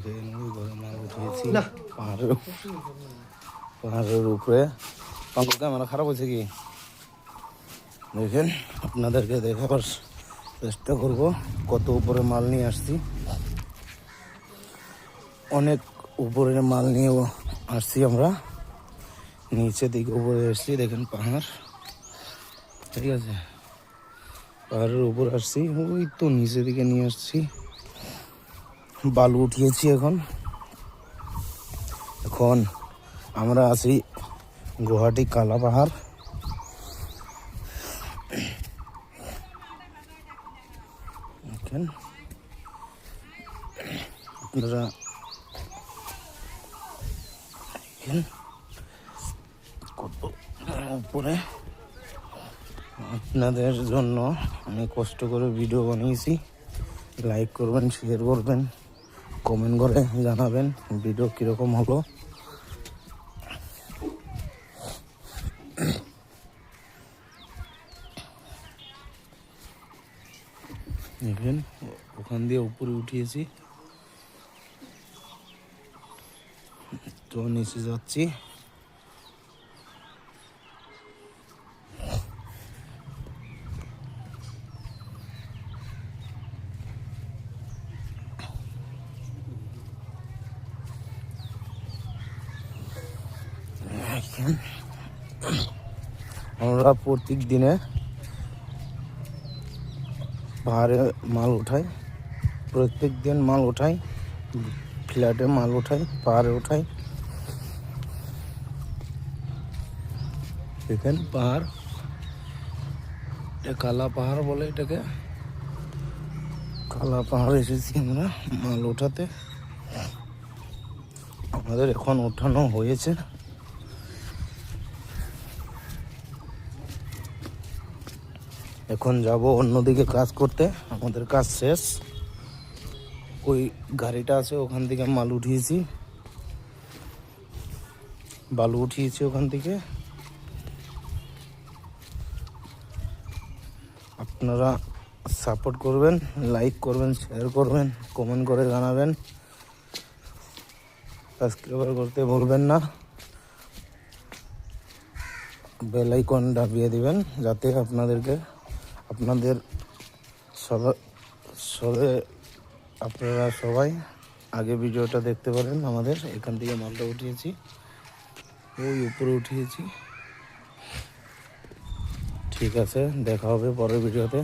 দেখেন ওই ঘরে মাল উঠিয়েছি পাহাড়ের উপরে। পাঙ্কু ক্যামেরা খারাপ হয়েছে কি দেখেন, আপনাদেরকে দেখাবার চেষ্টা করব কত উপরে মাল নিয়ে আসছি। অনেক উপরে মাল নিয়ে আসছি আমরা, নিচে দিকে উপরে আসছি। দেখেন পাহাড়, ঠিক আছে, পাহাড়ের উপর আসছি, ওই তো নিচের দিকে নিয়ে আসছি। বালু উঠিয়েছি। এখন আমরা আছি গুয়াহাটি কালা পাহাড়। দেখেন আপনারা কত উপরে। আপনাদের জন্য আমি কষ্ট করে ভিডিও বানিয়েছি। লাইক করবেন, শেয়ার করবেন, কমেন্ট করে জানাবেন ভিডিও কীরকম হলো। দেখেন ওখান দিয়ে উপরে উঠিয়েছি, তো নিচে যাচ্ছি। আমরা প্রত্যেক দিনে পাহাড়ে মাল উঠাই, প্রত্যেক দিন মাল উঠাই, ফ্ল্যাটে মাল উঠাই, পাহাড়ে উঠাই। দেখেন পাহাড়, এটা কালা পাহাড় বলে, এটাকে কালা পাহাড় এসেছি আমরা মাল ওঠাতে। আমাদের এখন ওঠানো হয়েছে। এখন যাব অন্যদিকে কাজ করতে, আমাদের কাজ শেষ। ওই গাড়িটা আছে, ওখান থেকে মাল উঠিয়েছি, বালু উঠিয়েছি ওখান থেকে। আপনারা সাপোর্ট করবেন, লাইক করবেন, শেয়ার করবেন, কমেন্ট করে জানাবেন, সাবস্ক্রাইব করতে ভুলবেন না, বেল আইকন দাবিয়ে দিবেন যাতে আপনাদের আপনারা সবাই আগে ভিডিওটা দেখতে পারেন। আমাদের এখান থেকে মালটা উঠিয়েছি, ওই উপরে উঠিয়েছি। ঠিক আছে, দেখা হবে পরের ভিডিওতে।